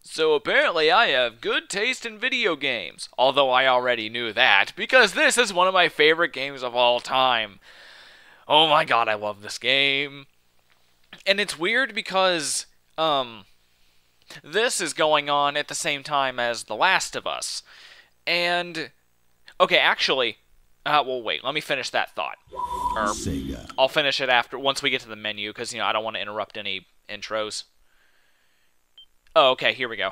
So apparently I have good taste in video games, although I already knew that, because this is one of my favorite games of all time. Oh my god, I love this game. And it's weird because, this is going on at the same time as The Last of Us. And, okay, actually, well, wait, let me finish that thought. Or, Sega. I'll finish it once we get to the menu, because, I don't want to interrupt any intros. Oh, okay, here we go.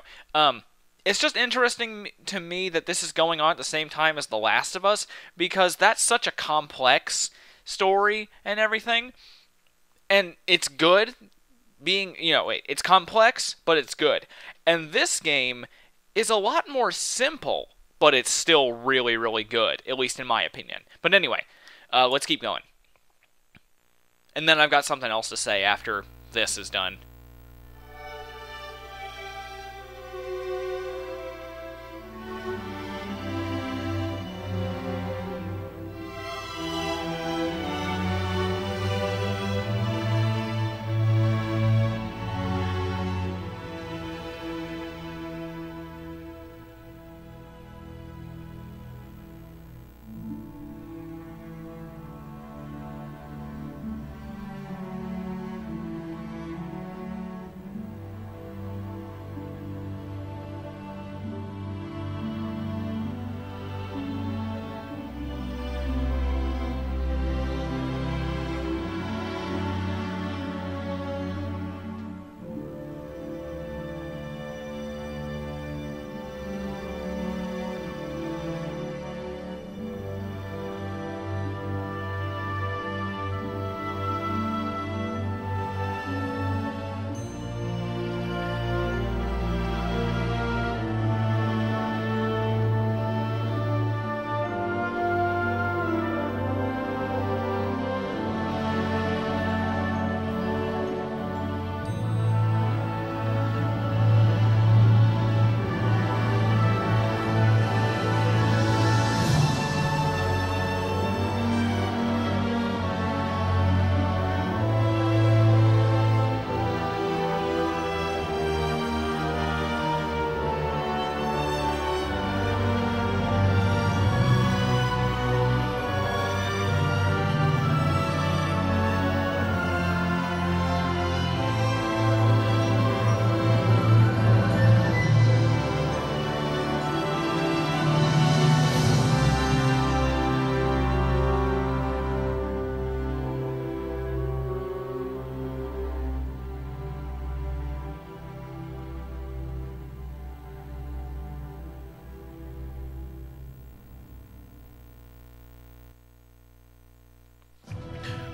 It's just interesting to me that this is going on at the same time as The Last of Us, because that's such a complex story and everything. And it's good being, it's complex, but it's good. And this game is a lot more simple, but it's still really, really good, at least in my opinion. But anyway, let's keep going. And then I've got something else to say after this is done.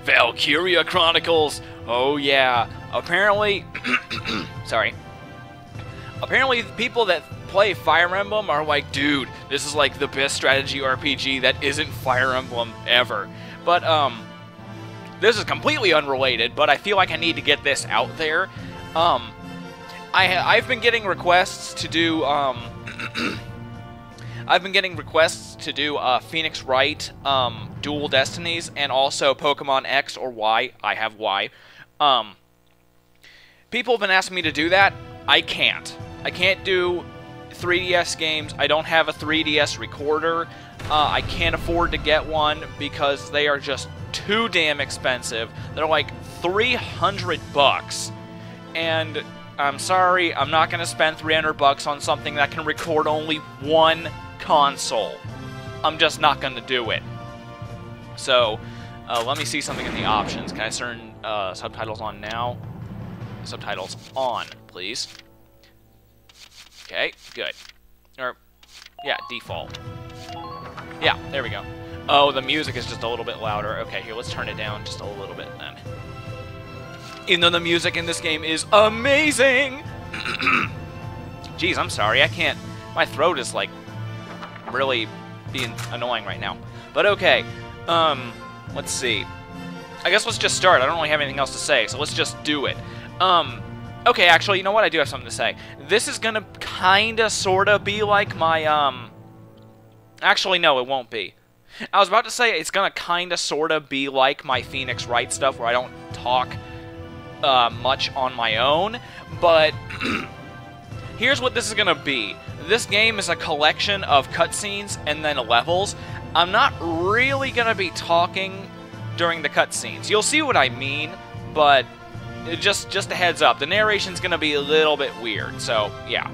Valkyria Chronicles. Oh yeah. Apparently, sorry. Apparently, the people that play Fire Emblem are like, dude, this is like the best strategy RPG that isn't Fire Emblem ever. But this is completely unrelated. But I feel like I need to get this out there. I've been getting requests to do Phoenix Wright, Dual Destinies, and also Pokemon X or Y. I have Y. People have been asking me to do that. I can't. I can't do 3DS games. I don't have a 3DS recorder. I can't afford to get one because they are just too damn expensive. They're like $300. And I'm sorry, I'm not going to spend $300 on something that can record only one console. I'm just not going to do it. So, let me see something in the options. Can I turn subtitles on now? Subtitles on, please. Okay, good. Or, yeah, default. Yeah, there we go. Oh, the music is just a little bit louder. Okay, here, let's turn it down just a little bit then. Even though the music in this game is amazing! Jeez, I'm sorry, I can't... My throat is, like, really being annoying right now. But okay, let's see. I guess let's just start. I don't really have anything else to say, so let's just do it. Okay, actually, you know what? I do have something to say. This is gonna kinda, sorta be like my, Actually, no, it won't be. I was about to say it's gonna kinda, sorta be like my Phoenix Wright stuff, where I don't talk much on my own, but Here's what this is going to be. This game is a collection of cutscenes and then levels. I'm not really going to be talking during the cutscenes. You'll see what I mean, but just a heads up. The narration's going to be a little bit weird, so yeah.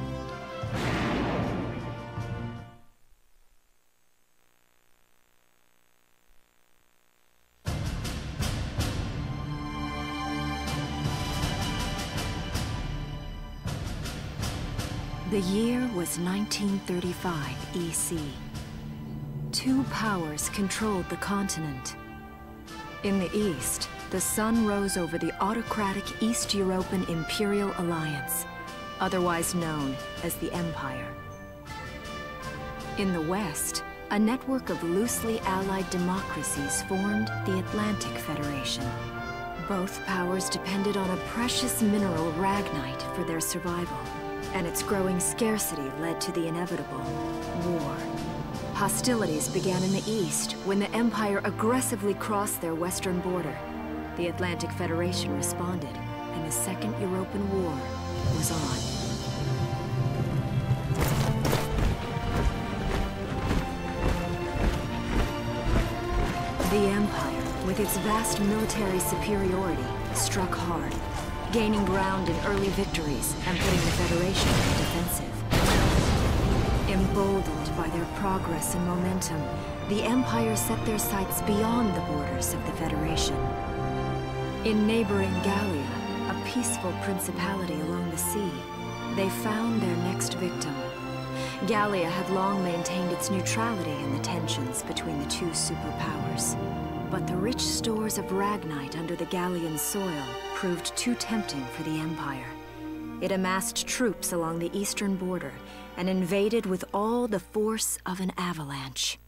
The year was 1935 EC. Two powers controlled the continent. In the east, the sun rose over the autocratic East European Imperial Alliance, otherwise known as the Empire. In the west, a network of loosely allied democracies formed the Atlantic Federation. Both powers depended on a precious mineral, ragnite, for their survival, and its growing scarcity led to the inevitable war. Hostilities began in the east when the Empire aggressively crossed their western border. The Atlantic Federation responded, and the Second European War was on. The Empire, with its vast military superiority, struck hard, gaining ground in early victories and putting the Federation on the defensive. Emboldened by their progress and momentum, the Empire set their sights beyond the borders of the Federation. In neighboring Gallia, a peaceful principality along the sea, they found their next victim. Gallia had long maintained its neutrality in the tensions between the two superpowers. But the rich stores of ragnite under the Gallian soil proved too tempting for the Empire. It amassed troops along the eastern border and invaded with all the force of an avalanche.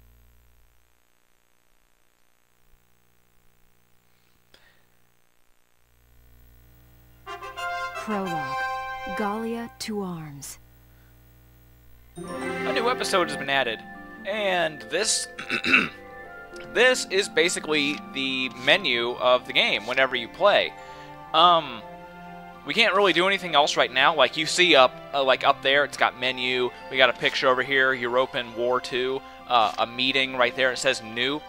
Prologue. Gallia to arms. A new episode has been added, and this this is basically the menu of the game whenever you play. We can't really do anything else right now. Like you see up there, it's got menu. We got a picture over here, European War II, a meeting right there. It says new.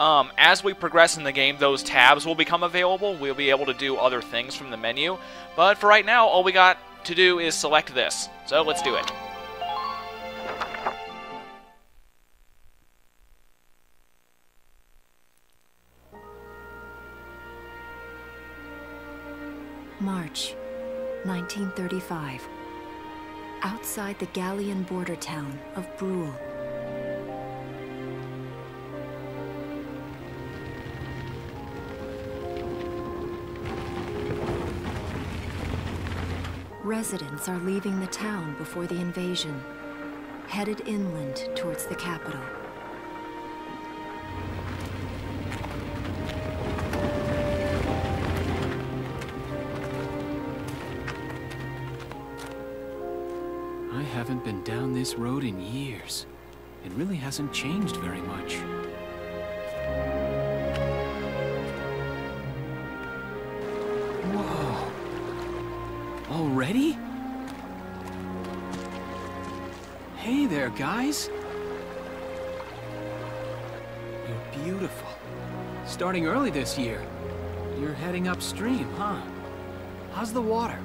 As we progress in the game, those tabs will become available. We'll be able to do other things from the menu. But for right now, all we got to do is select this. So let's do it. March, 1935. Outside the Gallian border town of Brule. Residents are leaving the town before the invasion, headed inland towards the capital. I haven't been down this road in years. It really hasn't changed very much. Whoa! Already? Hey there, guys! You're beautiful. Starting early this year. You're heading upstream, huh? How's the water?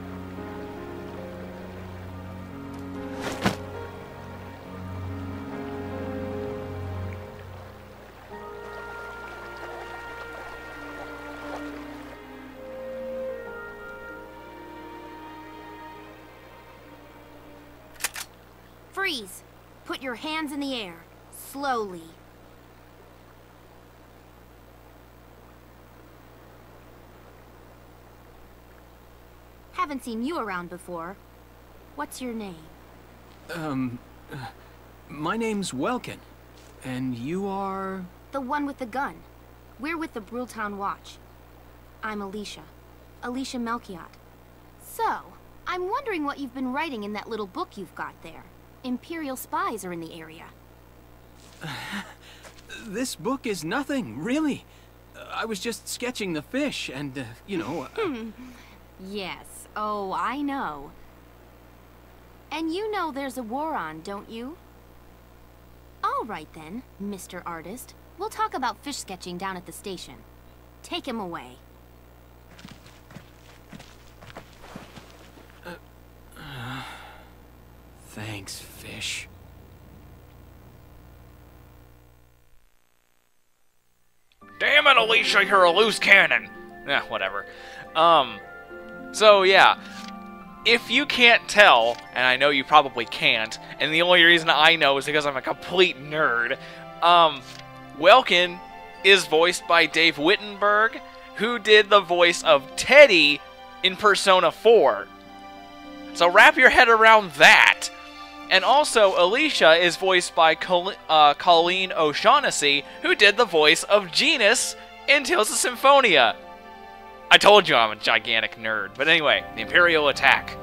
Freeze! Put your hands in the air. Slowly. Haven't seen you around before. What's your name? My name's Welkin. And you are? The one with the gun. We're with the Bruletown Watch. I'm Alicia. Alicia Melchiot. So, I'm wondering what you've been writing in that little book you've got there. Imperial spies are in the area. This book is nothing, really. I was just sketching the fish and, you know... Yes. Oh, I know. And you know there's a war on, don't you? All right then, Mr. Artist. We'll talk about fish sketching down at the station. Take him away. Thanks, fish. Damn it, Alicia, you're a loose cannon! Whatever. So yeah. If you can't tell, and I know you probably can't, and the only reason I know is because I'm a complete nerd, Welkin is voiced by Dave Wittenberg, who did the voice of Teddy in Persona 4. So wrap your head around that! And also, Alicia is voiced by Colleen O'Shaughnessy, who did the voice of Genus in Tales of Symphonia. I told you I'm a gigantic nerd. But anyway, the Imperial attack.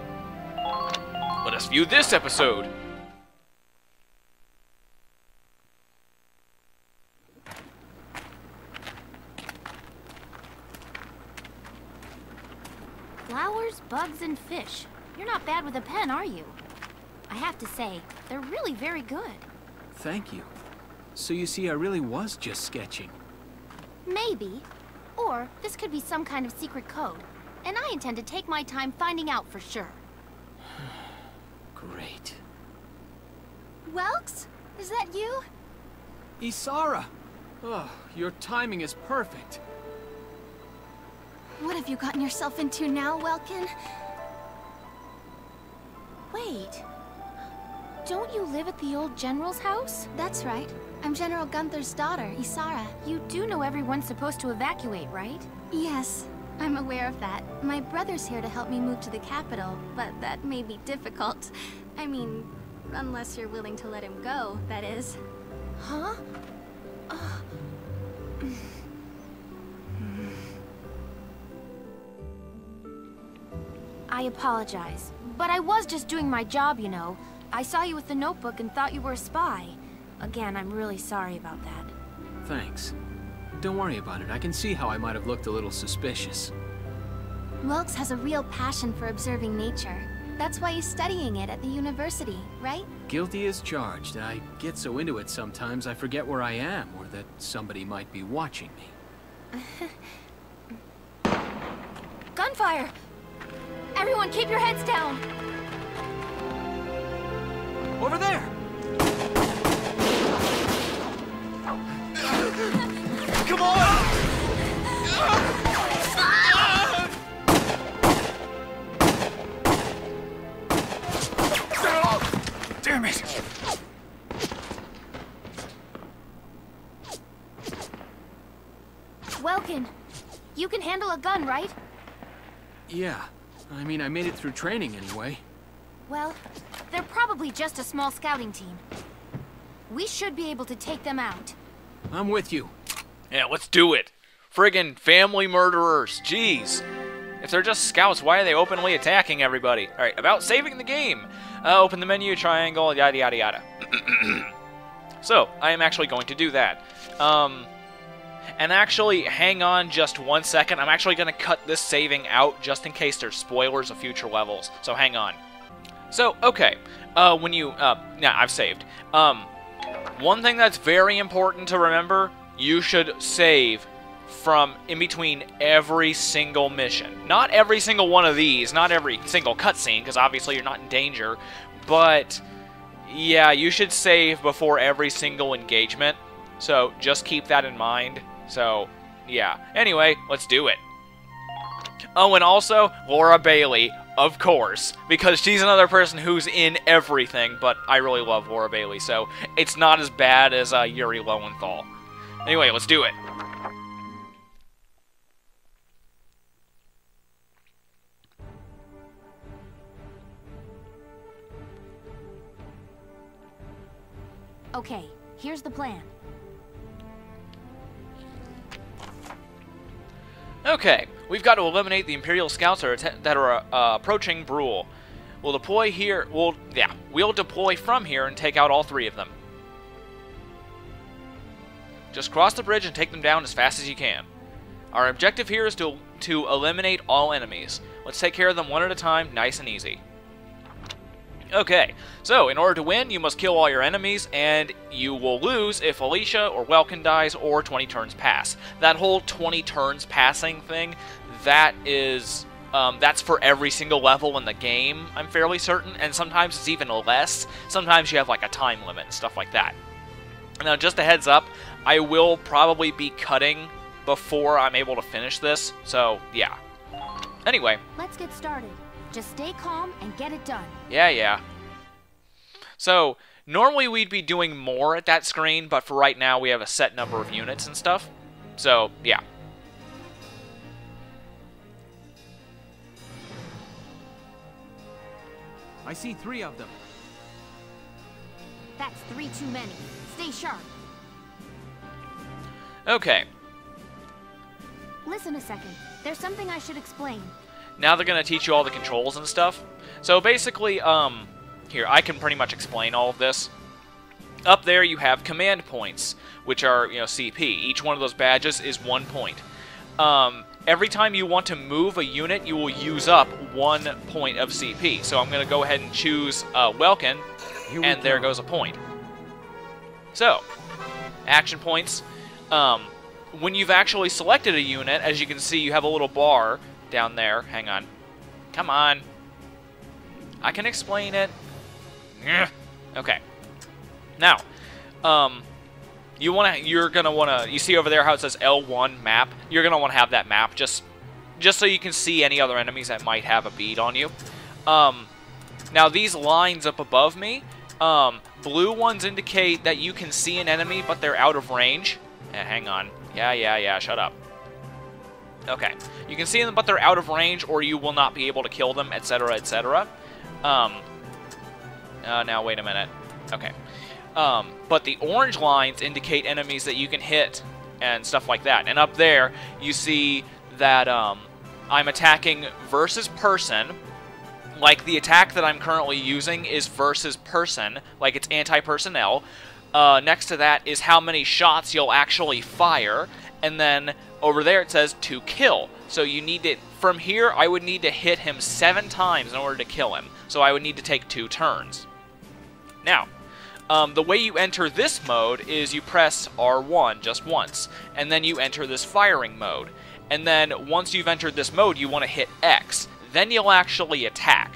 Let us view this episode. Flowers, bugs, and fish. You're not bad with a pen, are you? I have to say, they're really very good. Thank you. So you see, I really was just sketching. Maybe. Or this could be some kind of secret code. And I intend to take my time finding out for sure. Great. Welks? Is that you? Isara! Oh, your timing is perfect. What have you gotten yourself into now, Welkin? Wait. Don't you live at the old General's house? That's right. I'm General Gunther's daughter, Isara. You do know everyone's supposed to evacuate, right? Yes, I'm aware of that. My brother's here to help me move to the capital, but that may be difficult. I mean, unless you're willing to let him go, that is. Huh? I apologize, but I was just doing my job, you know. I saw you with the notebook and thought you were a spy. Again, I'm really sorry about that. Thanks. Don't worry about it. I can see how I might have looked a little suspicious. Welks has a real passion for observing nature. That's why he's studying it at the university, right? Guilty as charged. I get so into it sometimes I forget where I am, or that somebody might be watching me. Gunfire! Everyone keep your heads down! Over there! Come on! Damn it! Welkin, you can handle a gun, right? Yeah. I mean, I made it through training anyway. Well, they're probably just a small scouting team. We should be able to take them out. I'm with you. Yeah, let's do it. Friggin' family murderers. Jeez. If they're just scouts, why are they openly attacking everybody? Alright, about saving the game. Open the menu, triangle, yada yada yada. So, I am actually going to do that. And actually, hang on just 1 second. I'm actually going to cut this saving out just in case there's spoilers of future levels. So hang on. So, okay. When you... yeah, I've saved. One thing that's very important to remember, you should save from in between every single mission. Not every single one of these, not every single cutscene, because obviously you're not in danger, but yeah, you should save before every single engagement, so just keep that in mind. So, yeah. Anyway, let's do it. Oh, and also, Laura Bailey, of course, because she's another person who's in everything, but I really love Laura Bailey, so it's not as bad as Yuri Lowenthal. Anyway, let's do it. Okay, here's the plan. Okay, we've got to eliminate the Imperial scouts that are approaching Brule. We'll deploy here. We'll deploy from here and take out all three of them. Just cross the bridge and take them down as fast as you can. Our objective here is to eliminate all enemies. Let's take care of them one at a time, nice and easy. Okay, so in order to win, you must kill all your enemies, and you will lose if Alicia or Welkin dies or 20 turns pass. That whole 20 turns passing thing, that is, that's for every single level in the game, I'm fairly certain, and sometimes it's even less. Sometimes you have like a time limit and stuff like that. Now, just a heads up, I will probably be cutting before I'm able to finish this, so yeah. Anyway. Let's get started. Just stay calm and get it done. Yeah. So, normally we'd be doing more at that screen, but for right now we have a set number of units and stuff. So, yeah. I see 3 of them. That's 3 too many. Stay sharp. Okay. Listen a second. There's something I should explain. Now they're going to teach you all the controls and stuff. So basically, here, I can pretty much explain all of this. Up there you have command points, which are, CP. Each one of those badges is 1 point. Every time you want to move a unit, you will use up 1 point of CP. So I'm going to go ahead and choose Welkin, and there goes a point. So, action points. When you've actually selected a unit, as you can see, you have a little bar down there. Hang on. Come on. I can explain it. Okay. Now, you're gonna wanna. You see over there how it says L1 map. You're gonna wanna have that map just so you can see any other enemies that might have a bead on you. Now these lines up above me, blue ones indicate that you can see an enemy, but they're out of range. Hang on. Yeah. Shut up. Okay. You can see them, but they're out of range, or you will not be able to kill them, etc., etc. Now, wait a minute. Okay. But the orange lines indicate enemies that you can hit and stuff like that. And up there, you see that I'm attacking versus person. Like, the attack that I'm currently using is versus person, like it's anti-personnel. Next to that is how many shots you'll actually fire, and then over there it says to kill. So you need to, from here, I would need to hit him 7 times in order to kill him. So I would need to take 2 turns. Now, the way you enter this mode is you press R1 just once, and then you enter this firing mode. And then once you've entered this mode, you want to hit X. Then you'll actually attack.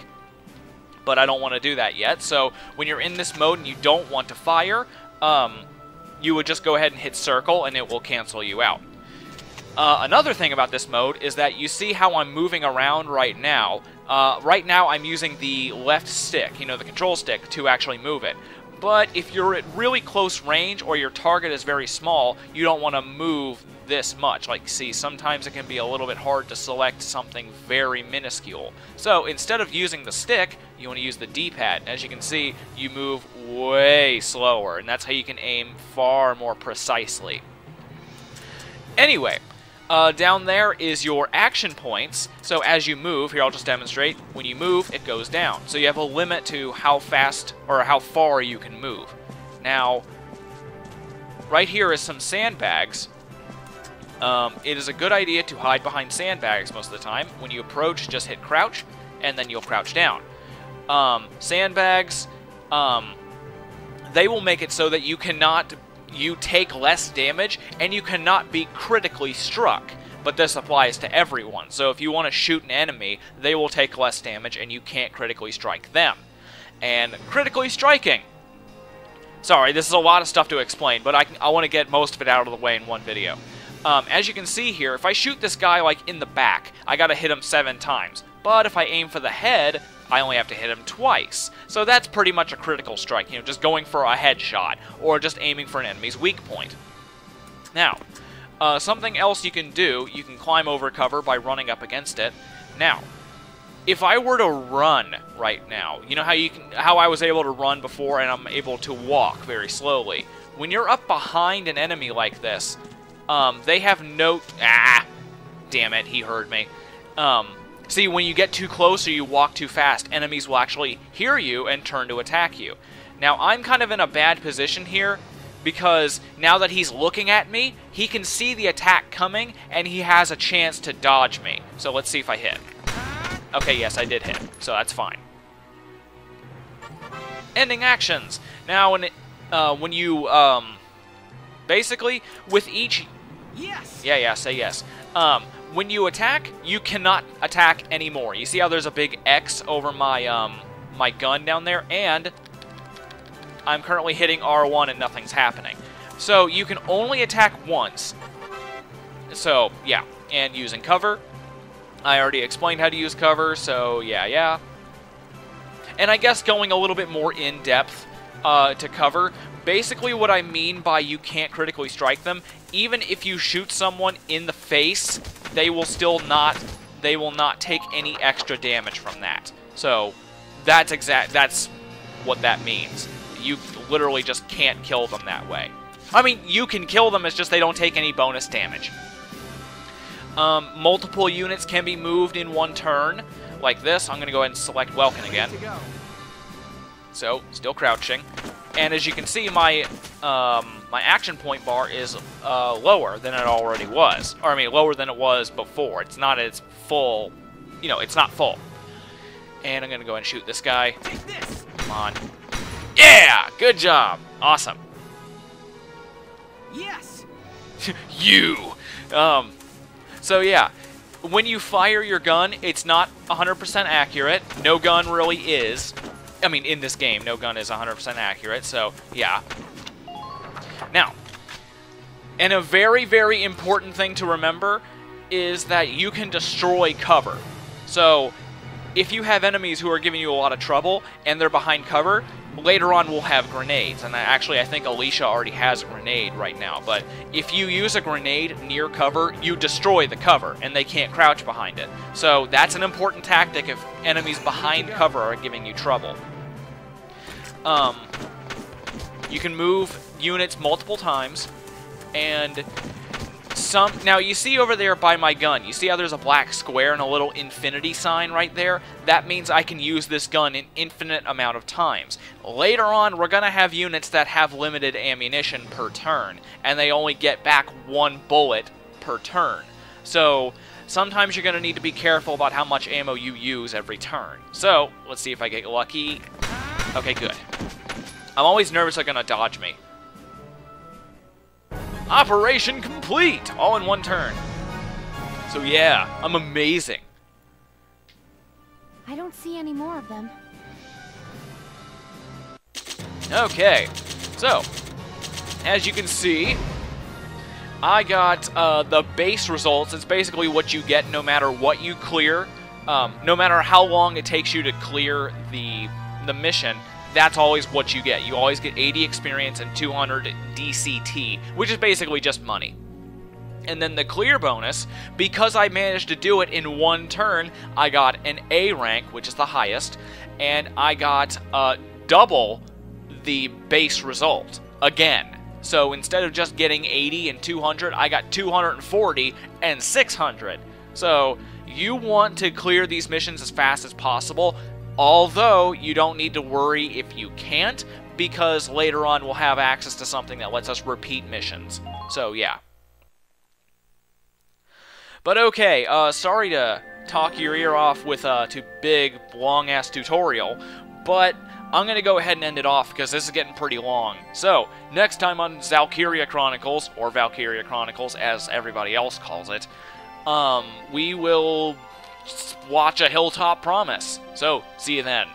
But I don't want to do that yet, so when you're in this mode and you don't want to fire, you would just go ahead and hit circle and it will cancel you out. Another thing about this mode is that you see how I'm moving around right now. Right now I'm using the left stick, the control stick, to actually move it. But if you're at really close range or your target is very small, you don't want to move this much. Like, see, sometimes it can be a little bit hard to select something very minuscule. So instead of using the stick, you want to use the D-pad. As you can see, you move way slower, and that's how you can aim far more precisely. Anyway, down there is your action points. So as you move, here I'll just demonstrate, when you move, it goes down. So you have a limit to how fast or how far you can move. Now, right here is some sandbags. It is a good idea to hide behind sandbags most of the time. When you approach, just hit crouch, and then you'll crouch down. Sandbags, they will make it so that you take less damage, and you cannot be critically struck. But this applies to everyone. So if you want to shoot an enemy, they will take less damage, and you can't critically strike them. And critically striking. Sorry, this is a lot of stuff to explain, but I want to get most of it out of the way in one video. As you can see here, if I shoot this guy like in the back, I gotta hit him 7 times. But if I aim for the head, I only have to hit him twice. So that's pretty much a critical strike, just going for a headshot, or just aiming for an enemy's weak point. Now, something else you can do, you can climb over cover by running up against it. Now, if I were to run right now, you know how I was able to run before and I'm able to walk very slowly. When you're up behind an enemy like this, they have no... damn it, he heard me. See, when you get too close or you walk too fast, enemies will actually hear you and turn to attack you. Now, I'm kind of in a bad position here, because now that he's looking at me, he can see the attack coming, and he has a chance to dodge me. So let's see if I hit. Okay, yes, I did hit, so that's fine. ending actions. Now, when you, basically, with each... Yes! Yeah, say yes. When you attack, you cannot attack anymore. You see how there's a big X over my, my gun down there? And I'm currently hitting R1 and nothing's happening. So, you can only attack once. So, yeah. And using cover. I already explained how to use cover, so yeah. And I guess going a little bit more in-depth to cover, basically what I mean by you can't critically strike them, even if you shoot someone in the face, they will not take any extra damage from that. So, that's what that means. You literally just can't kill them that way. I mean, you can kill them, it's just they don't take any bonus damage. Multiple units can be moved in one turn, like this. I'm going to go ahead and select Welkin again. So, still crouching. And as you can see, my my action point bar is lower than it already was. Or, I mean, lower than it was before. It's not its full, you know, it's not full. And I'm going to go ahead and shoot this guy. Come on. Yeah! Good job! Awesome. Yes! You! So yeah, when you fire your gun, it's not 100% accurate. No gun really is. I mean, in this game, no gun is 100% accurate, so yeah. Now, and a very, very important thing to remember is that you can destroy cover. So, if you have enemies who are giving you a lot of trouble, and they're behind cover, later on we'll have grenades. And actually, I think Alicia already has a grenade right now. But if you use a grenade near cover, you destroy the cover, and they can't crouch behind it. So that's an important tactic if enemies behind cover are giving you trouble. You can move units multiple times, and now, you see over there by my gun, you see how there's a black square and a little infinity sign right there? That means I can use this gun an infinite amount of times. Later on, we're going to have units that have limited ammunition per turn, and they only get back one bullet per turn. So, sometimes you're going to need to be careful about how much ammo you use every turn. So, let's see if I get lucky. Okay, good. I'm always nervous they're going to dodge me. Operation complete! All in one turn. So yeah, I'm amazing. I don't see any more of them. Okay, so, as you can see, I got the base results. It's basically what you get no matter what you clear. No matter how long it takes you to clear the mission, that's always what you get. You always get 80 experience and 200 DCT, which is basically just money. And then the clear bonus, because I managed to do it in one turn, I got an A rank, which is the highest, and I got double the base result again. So instead of just getting 80 and 200, I got 240 and 600. So you want to clear these missions as fast as possible. Although, you don't need to worry if you can't, because later on we'll have access to something that lets us repeat missions. So, yeah. But okay, sorry to talk your ear off with a too big, long-ass tutorial, but I'm going to go ahead and end it off because this is getting pretty long. So, next time on Valkyria Chronicles, or Valkyria Chronicles as everybody else calls it, we will watch A Hilltop Promise. So, see you then.